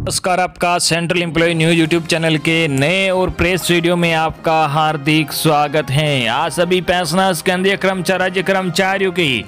नमस्कार, आपका central employee news YouTube channel के नए और प्रेस वीडियो में आपका हार्दिक स्वागत है। आज सभी पेंशनर्स, केंद्रीय कर्मचारियों की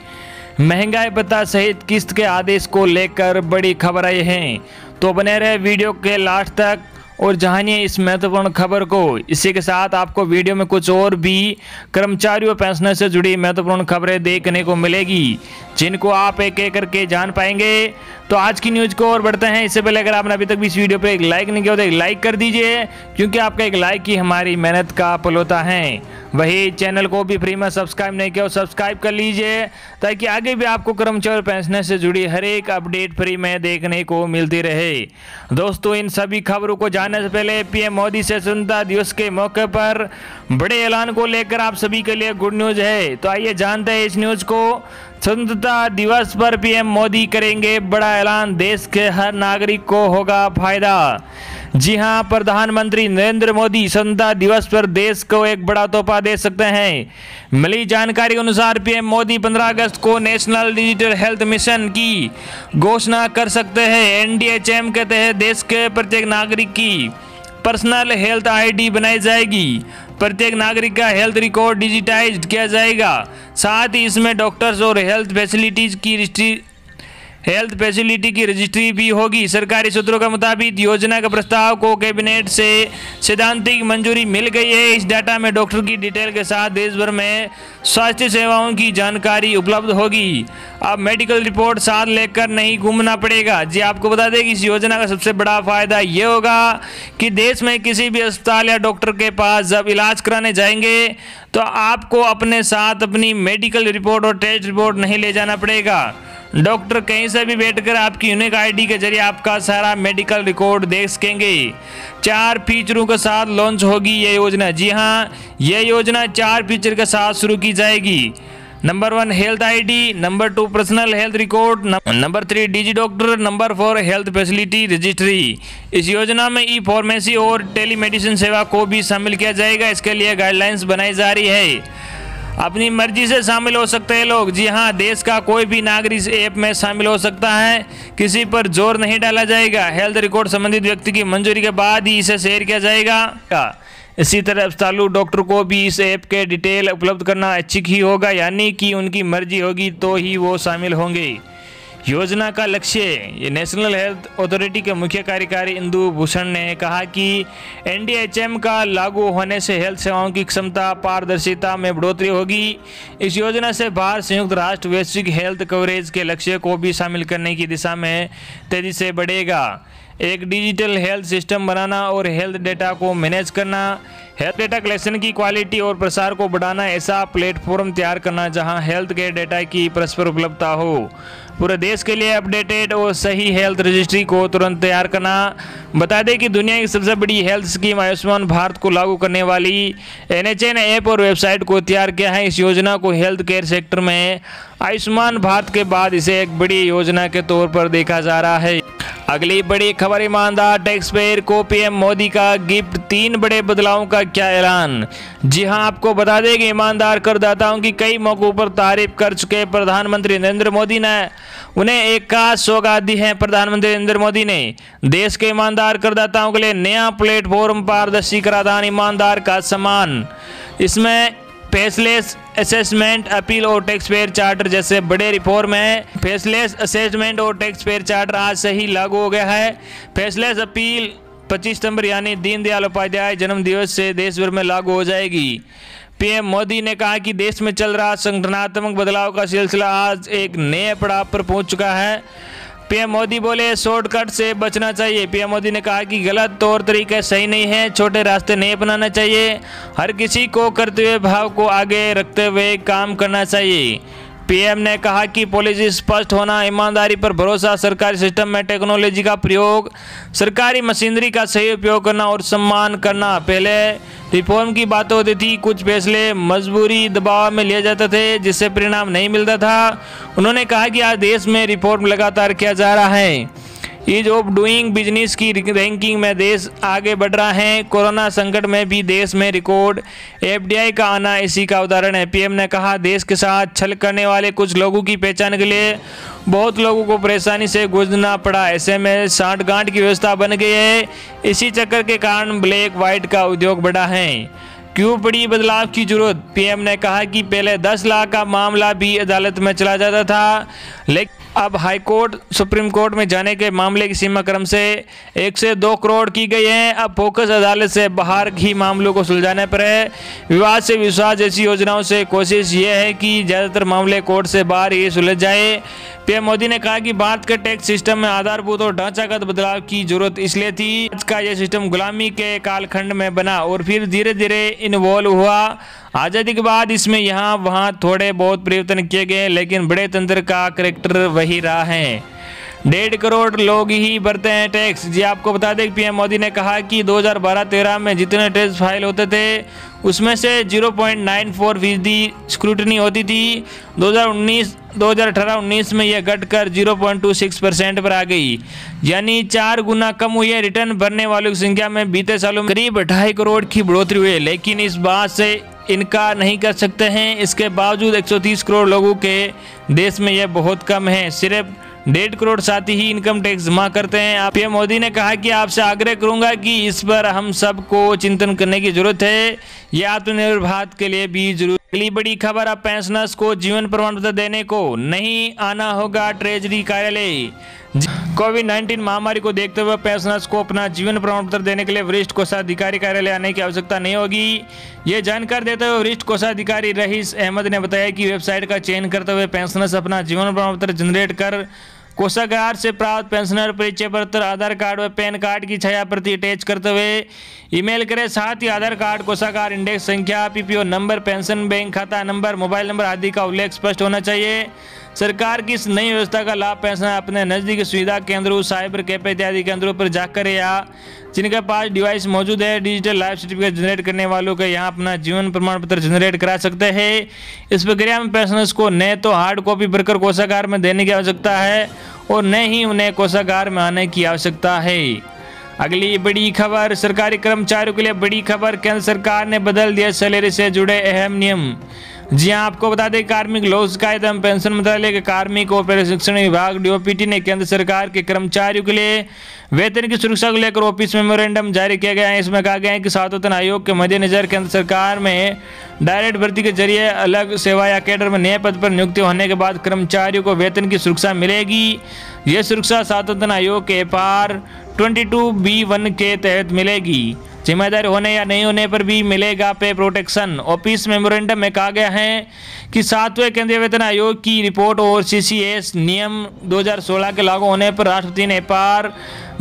महंगाई भत्ता सहित किस्त के आदेश को लेकर बड़ी खबर आई है, तो बने रहे वीडियो के लास्ट तक और जानिए इस महत्वपूर्ण खबर को। इसी के साथ आपको वीडियो में कुछ और भी कर्मचारियों और पेंशनर से जुड़ी महत्वपूर्ण खबरें देखने को मिलेगी, जिनको आप एक एक करके जान पाएंगे। तो आज की न्यूज को और बढ़ते हैं। इससे पहले अगर आपने अभी तक भी इस वीडियो पे एक लाइक नहीं किया तो एक लाइक कर दीजिए, क्योंकि आपका एक लाइक ही हमारी मेहनत का फल होता है। वही चैनल को भी फ्री में सब्सक्राइब नहीं किया और सब्सक्राइब कर लीजिए, ताकि आगे भी आपको कर्मचारी और पेंशनर से जुड़ी हर एक अपडेट फ्री में देखने को मिलती रहे। दोस्तों, इन सभी खबरों को जानने से पहले पीएम मोदी से स्वतंत्रता दिवस के मौके पर बड़े ऐलान को लेकर आप सभी के लिए गुड न्यूज है। तो आइए जानते हैं इस न्यूज को। स्वतंत्रता दिवस पर पीएम मोदी करेंगे बड़ा ऐलान, देश के हर नागरिक को होगा फायदा। जी हां, प्रधानमंत्री नरेंद्र मोदी स्वतंत्रता दिवस पर देश को एक बड़ा तोहफा दे सकते हैं। मिली जानकारी के अनुसार पीएम मोदी 15 अगस्त को नेशनल डिजिटल हेल्थ मिशन की घोषणा कर सकते हैं। एनडीएचएम के तहत देश के प्रत्येक नागरिक की पर्सनल हेल्थ आईडी बनाई जाएगी। प्रत्येक नागरिक का हेल्थ रिकॉर्ड डिजिटाइज्ड किया जाएगा। साथ ही इसमें डॉक्टर्स और हेल्थ फैसिलिटी की रजिस्ट्री भी होगी। सरकारी सूत्रों के मुताबिक योजना के प्रस्ताव को कैबिनेट से सैद्धांतिक मंजूरी मिल गई है। इस डाटा में डॉक्टर की डिटेल के साथ देश भर में स्वास्थ्य सेवाओं की जानकारी उपलब्ध होगी। अब मेडिकल रिपोर्ट साथ लेकर नहीं घूमना पड़ेगा। जी, आपको बता दें कि इस योजना का सबसे बड़ा फायदा ये होगा कि देश में किसी भी अस्पताल या डॉक्टर के पास जब इलाज कराने जाएंगे तो आपको अपने साथ अपनी मेडिकल रिपोर्ट और टेस्ट रिपोर्ट नहीं ले जाना पड़ेगा। डॉक्टर कहीं से भी बैठकर आपकी यूनिक आईडी के जरिए आपका सारा मेडिकल रिकॉर्ड देख सकेंगे। 4 फीचरों के साथ लॉन्च होगी ये योजना। जी हां, यह योजना 4 फीचर के साथ शुरू की जाएगी। Number 1 health ID, number 2 personal health record, number 3 digi doctor, number 4 health facility registry. इस योजना में ई फार्मेसी और टेलीमेडिसिन सेवा को भी शामिल किया जाएगा। इसके लिए गाइडलाइंस बनाई जा रही है। अपनी मर्जी से शामिल हो सकते हैं लोग। जी हां, देश का कोई भी नागरिक इस ऐप में शामिल हो सकता है, किसी पर जोर नहीं डाला जाएगा। हेल्थ रिकॉर्ड संबंधित व्यक्ति की मंजूरी के बाद ही इसे शेयर किया जाएगा। इसी तरह अस्पतालू डॉक्टर को भी इस ऐप के डिटेल उपलब्ध करना ऐच्छिक ही होगा, यानी कि उनकी मर्जी होगी तो ही वो शामिल होंगे। योजना का लक्ष्य, ये नेशनल हेल्थ अथॉरिटी के मुख्य कार्यकारी इंदु भूषण ने कहा कि एनडीएचएम का लागू होने से हेल्थ सेवाओं की क्षमता पारदर्शिता में बढ़ोतरी होगी। इस योजना से भारत संयुक्त राष्ट्र वैश्विक हेल्थ कवरेज के लक्ष्य को भी शामिल करने की दिशा में तेजी से बढ़ेगा। एक डिजिटल हेल्थ सिस्टम बनाना और हेल्थ डेटा को मैनेज करना, हेल्थ डेटा कलेक्शन की क्वालिटी और प्रसार को बढ़ाना, ऐसा प्लेटफॉर्म तैयार करना जहां हेल्थ के डेटा की परस्पर उपलब्धता हो। पूरे देश के लिए अपडेटेड और सही हेल्थ रजिस्ट्री को तुरंत तैयार करना। बता दें कि दुनिया की सबसे बड़ी हेल्थ स्कीम आयुष्मान भारत को लागू करने वाली एनएचए ने ऐप और वेबसाइट को तैयार किया है। इस योजना को हेल्थ केयर सेक्टर में आयुष्मान भारत के बाद इसे एक बड़ी योजना के तौर पर देखा जा रहा है। अगली बड़ी खबर, ईमानदार टैक्स पेयर को पीएम मोदी का गिफ्ट, 3 बड़े बदलावों का क्या ऐलान। जी हां, आपको बता दें कि ईमानदार करदाताओं की कई मौकों पर तारीफ कर चुके प्रधानमंत्री नरेंद्र मोदी ने उन्हें एक खास सौगात दी है। प्रधानमंत्री नरेंद्र मोदी ने देश के ईमानदार करदाताओं के लिए नया प्लेटफॉर्म पारदर्शी कराधान ईमानदार का सम्मान। इसमें फेसलेस असेसमेंट अपील और टैक्स पेयर चार्टर जैसे बड़े रिफॉर्म है। फेसलेस असेसमेंट और टैक्स पेयर चार्टर आज से ही लागू हो गया है। फेसलेस अपील 25 सितंबर यानी दीनदयाल उपाध्याय जन्म दिवस से देश भर में लागू हो जाएगी। पीएम मोदी ने कहा कि देश में चल रहा संगठनात्मक बदलाव का सिलसिला आज एक नए पड़ाव पर पहुंच चुका है। पीएम मोदी बोले, शॉर्टकट से बचना चाहिए। पीएम मोदी ने कहा कि गलत तौर तरीके सही नहीं है, छोटे रास्ते नहीं अपनाना चाहिए। हर किसी को कर्तव्य भाव को आगे रखते हुए काम करना चाहिए। पीएम ने कहा कि पॉलिसी स्पष्ट होना, ईमानदारी पर भरोसा, सरकारी सिस्टम में टेक्नोलॉजी का प्रयोग, सरकारी मशीनरी का सही उपयोग करना और सम्मान करना। पहले रिफॉर्म की बात होती थी, कुछ फैसले मजबूरी दबाव में लिए जाते थे जिससे परिणाम नहीं मिलता था। उन्होंने कहा कि आज देश में रिफॉर्म लगातार किया जा रहा है। ईज ऑफ डूइंग बिजनेस की रैंकिंग में देश आगे बढ़ रहा है। कोरोना संकट में भी देश में रिकॉर्ड एफडीआई का आना इसी का उदाहरण है। पीएम ने कहा, देश के साथ छल करने वाले कुछ लोगों की पहचान के लिए बहुत लोगों को परेशानी से गुजरना पड़ा। ऐसे में सांठगांठ की व्यवस्था बन गई है। इसी चक्कर के कारण ब्लैक व्हाइट का उद्योग बढ़ा है। क्यों पड़ी बदलाव की जरूरत? पीएम ने कहा कि पहले 10 लाख का मामला भी अदालत में चला जाता था, लेकिन अब हाई कोर्ट सुप्रीम कोर्ट में जाने के मामले की सीमा क्रम से 1 से 2 करोड़ की गई है। अब फोकस अदालत से बाहर ही मामलों को सुलझाने पर है। विवाद से विश्वास जैसी योजनाओं से कोशिश ये है कि ज़्यादातर मामले कोर्ट से बाहर ही सुलझ जाए। पीएम मोदी ने कहा कि भारत के टैक्स सिस्टम में आधारभूत और ढांचागत बदलाव की जरूरत इसलिए थी। आज का यह सिस्टम गुलामी के कालखंड में बना और फिर धीरे धीरे इन्वॉल्व हुआ। आज़ादी के बाद इसमें यहाँ वहाँ थोड़े बहुत परिवर्तन किए गए, लेकिन बड़े तंत्र का करैक्टर वही रहा है। 1.5 करोड़ लोग ही भरते हैं टैक्स। जी आपको बता दें कि पीएम मोदी ने कहा कि 2012-13 में जितने टैक्स फाइल होते थे उसमें से 0.94% स्क्रूटनी होती थी। 2018-19 में यह घटकर 0.26% पर आ गई, यानी 4 गुना कम हुई है। रिटर्न भरने वालों की संख्या में बीते सालों में करीब 2.5 करोड़ की बढ़ोतरी हुई है, लेकिन इस बात से इनकार नहीं कर सकते हैं। इसके बावजूद 130 करोड़ लोगों के देश में यह बहुत कम है। सिर्फ 1.5 करोड़ साथी ही इनकम टैक्स जमा करते हैं। पीएम मोदी ने कहा कि आपसे आग्रह करूंगा कि इस पर हम सबको चिंतन करने की जरूरत है। यह आत्मनिर्भर भारत के लिए भी जरूरी। अगली बड़ी खबर, अब पेंशनर्स को जीवन प्रमाण पत्र देने को नहीं आना होगा ट्रेजरी कार्यालय। कोविड-19 महामारी को देखते हुए पेंशनर्स को अपना जीवन प्रमाण पत्र देने के लिए वरिष्ठ कोषाधिकारी कार्यालय आने की आवश्यकता नहीं होगी। ये जानकारी देते हुए वरिष्ठ कोषाधिकारी रईस अहमद ने बताया कि वेबसाइट का चयन करते हुए पेंशनर्स अपना जीवन प्रमाण पत्र जनरेट कर कोषागार से प्राप्त पेंशनर परिचय पत्र, आधार कार्ड व पैन कार्ड की छाया प्रति अटैच करते हुए ईमेल करें। साथ ही आधार कार्ड, कोषागार इंडेक्स संख्या, पीपीओ नंबर, पेंशन बैंक खाता नंबर, मोबाइल नंबर आदि का उल्लेख स्पष्ट होना चाहिए। सरकार की इस नई व्यवस्था का लाभ पेंशनर अपने नजदीकी सुविधा केंद्रों, साइबर कैफे इत्यादि केंद्रों पर जाकर या जिनके पास डिवाइस मौजूद है डिजिटल लाइफ सर्टिफिकेट जनरेट करने वालों को यहाँ अपना जीवन प्रमाण पत्र जनरेट करा सकते हैं। इस प्रक्रिया में पेंशनर्स को न तो हार्ड कॉपी भरकर कोषागार में देने की आवश्यकता है और न ही उन्हें कोषागार में आने की आवश्यकता है। अगली बड़ी खबर, सरकारी कर्मचारियों के लिए बड़ी खबर, केंद्र सरकार ने बदल दिया सैलरी से जुड़े अहम नियम। जी हाँ, आपको बता दें कार्मिक लोक शिकायत एवं पेंशन मंत्रालय के कार्मिक और प्रशिक्षण विभाग डीओपीटी ने केंद्र सरकार के कर्मचारियों के लिए वेतन की सुरक्षा को लेकर ऑफिस मेमोरेंडम जारी किया गया है। इसमें कहा गया है कि सातवेतन आयोग के मद्देनजर केंद्र सरकार में डायरेक्ट भर्ती के जरिए अलग सेवा या कैडर में नए पद पर नियुक्ति होने के बाद कर्मचारियों को वेतन की सुरक्षा मिलेगी। यह सुरक्षा सातवेतन आयोग के FR 22B1 के तहत मिलेगी। जिम्मेदारी होने या नहीं होने पर भी मिलेगा पे प्रोटेक्शन। ऑफिस मेमोरेंडम में कहा गया है कि 7वें केंद्रीय वेतन आयोग की रिपोर्ट और CCS नियम 2016 के लागू होने पर राष्ट्रपति ने FR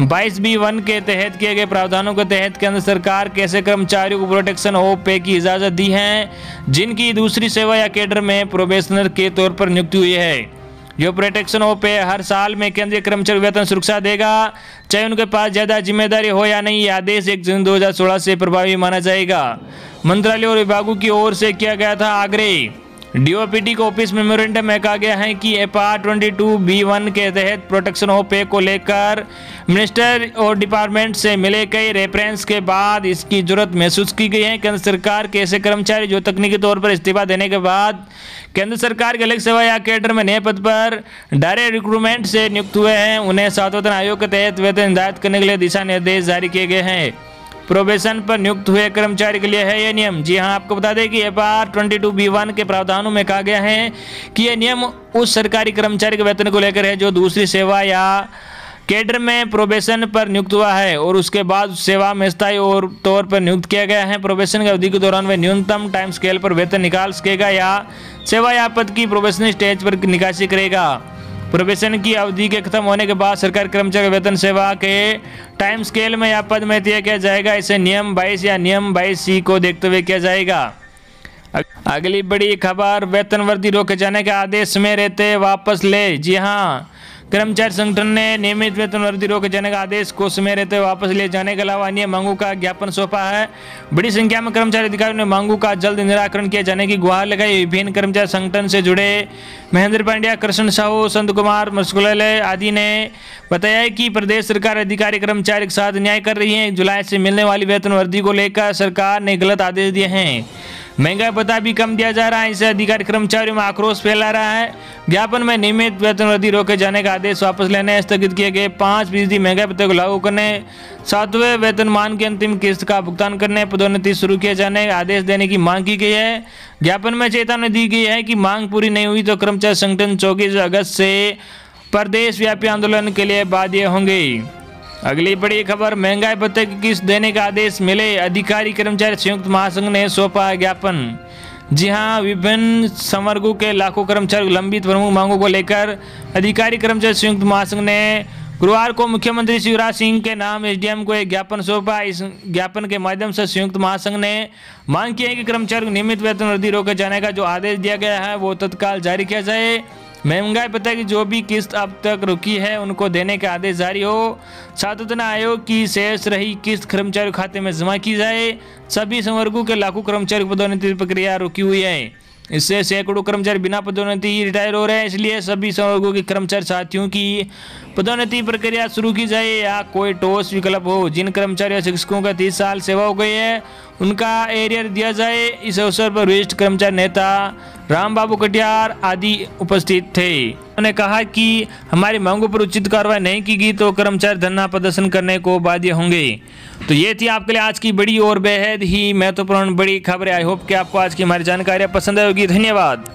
22B1 के तहत किए गए प्रावधानों के तहत केंद्र सरकार के ऐसे कर्मचारियों को प्रोटेक्शन ऑफ पे की इजाजत दी है जिनकी दूसरी सेवा या कैडर में प्रोबेशनर के तौर पर नियुक्ति हुई है। जो प्रोटेक्शन ऑफ पे हर साल में केंद्रीय कर्मचारी वेतन सुरक्षा देगा, चाहे उनके पास ज्यादा जिम्मेदारी हो या नहीं। यह आदेश 1 जून 2016 से प्रभावी माना जाएगा। मंत्रालय और विभागों की ओर से किया गया था आग्रह। डीओपीटी को ऑफिस मेमोरेंडम में कहा गया है कि FR 22B1 के तहत प्रोटेक्शन ऑफ पे को लेकर मिनिस्टर और डिपार्टमेंट से मिले कई रेफरेंस के बाद इसकी जरूरत महसूस की गई है। केंद्र सरकार के ऐसे कर्मचारी जो तकनीकी तौर पर इस्तीफा देने के बाद केंद्र सरकार के अलग सेवा या कैडर में नए पद पर डायरेक्ट रिक्रूटमेंट से नियुक्त हुए हैं, उन्हें सातवेतन आयोग के तहत वेतन निर्धारित करने के लिए दिशा निर्देश जारी किए गए हैं। प्रोबेशन पर नियुक्त हुए कर्मचारी के लिए है यह नियम। जी हां, आपको बता दें कि FR 22B1 के प्रावधानों में कहा गया है कि यह नियम उस सरकारी कर्मचारी के वेतन को लेकर है जो दूसरी सेवा या कैडर में प्रोबेशन पर नियुक्त हुआ है और उसके बाद सेवा में स्थायी और तौर पर नियुक्त किया गया है। प्रोबेशन की अवधि के दौरान वह न्यूनतम टाइम स्केल पर वेतन निकाल सकेगा या सेवा या पद की प्रोबेशनल स्टेज पर निकासी करेगा। प्रोबेशन की अवधि के खत्म होने के बाद सरकारी कर्मचारी वेतन सेवा के टाइम स्केल में या पद में तय किया जाएगा। इसे नियम 22 या नियम 22C को देखते हुए किया जाएगा। अगली बड़ी खबर, वेतन वृद्धि रोके जाने के आदेश में रहते वापस ले। जी हाँ, कर्मचारी संगठन ने नियमित वेतन वृद्धि रोके जाने का आदेश को समय रहते हुए वापस लिए जाने के अलावा अन्य मांगों का ज्ञापन सौंपा है। बड़ी संख्या में कर्मचारी अधिकारियों ने मांगों का जल्द निराकरण किए जाने की गुहार लगाई। विभिन्न कर्मचारी संगठन से जुड़े महेंद्र पांड्या, कृष्ण साहू, संत कुमार मस्कुलले आदि ने बताया कि प्रदेश सरकार अधिकारी कर्मचारी के साथ अन्याय कर रही है। जुलाई से मिलने वाली वेतन वृद्धि को लेकर सरकार ने गलत आदेश दिए हैं। महंगाई भत्ता भी कम दिया जा रहा है, इससे अधिकारी कर्मचारियों में आक्रोश फैला रहा है। ज्ञापन में नियमित वेतन वृद्धि रोके जाने का आदेश वापस लेने, स्थगित किए गए 5% महंगाई भत्ते को लागू करने, 7वें वेतनमान की अंतिम किस्त का भुगतान करने, पदोन्नति शुरू किए जाने का आदेश देने की मांग की गई है। ज्ञापन में चेतावनी दी गई है कि मांग पूरी नहीं हुई तो कर्मचारी संगठन 24 अगस्त से प्रदेश व्यापी आंदोलन के लिए बाध्य होंगे। अगली बड़ी खबर, महंगाई भत्ते की किस्त देने का आदेश मिले, अधिकारी कर्मचारी संयुक्त महासंघ ने सौंपा ज्ञापन। जी हां, विभिन्न संवर्गों के लाखों कर्मचारी लंबित प्रमुख मांगों को लेकर अधिकारी कर्मचारी संयुक्त महासंघ ने गुरुवार को मुख्यमंत्री शिवराज सिंह के नाम एसडीएम को एक ज्ञापन सौंपा। इस ज्ञापन के माध्यम से संयुक्त महासंघ ने मांग की है कि कर्मचारियों को नियमित वेतन वृद्धि रोके जाने का जो आदेश दिया गया है वो तत्काल जारी किया जाए। महंगाई भत्ते की जो भी किस्त अब तक रुकी है उनको देने का आदेश जारी हो। सातवां आयोग की शेष रही किस्त कर्मचारी खाते में जमा की जाए। सभी संवर्गों के लाखों कर्मचारी पदोन्नति प्रक्रिया रुकी हुई है। इससे सैकड़ों कर्मचारी बिना पदोन्नति रिटायर हो रहे हैं। इसलिए सभी संवर्गों के कर्मचारी साथियों की पदोन्नति प्रक्रिया शुरू की जाए या कोई ठोस विकल्प हो। जिन कर्मचारियों शिक्षकों का 30 साल सेवा हो गई है उनका एरियर दिया जाए। इस अवसर पर वरिष्ठ कर्मचारी नेता राम बाबू कटियार आदि उपस्थित थे। उन्होंने कहा कि हमारी मांगों पर उचित कार्रवाई नहीं की गई तो कर्मचारी धरना प्रदर्शन करने को बाध्य होंगे। तो ये थी आपके लिए आज की बड़ी और बेहद ही महत्वपूर्ण बड़ी खबरें। आई होप कि आपको आज की हमारी जानकारियां पसंद आई होगी। धन्यवाद।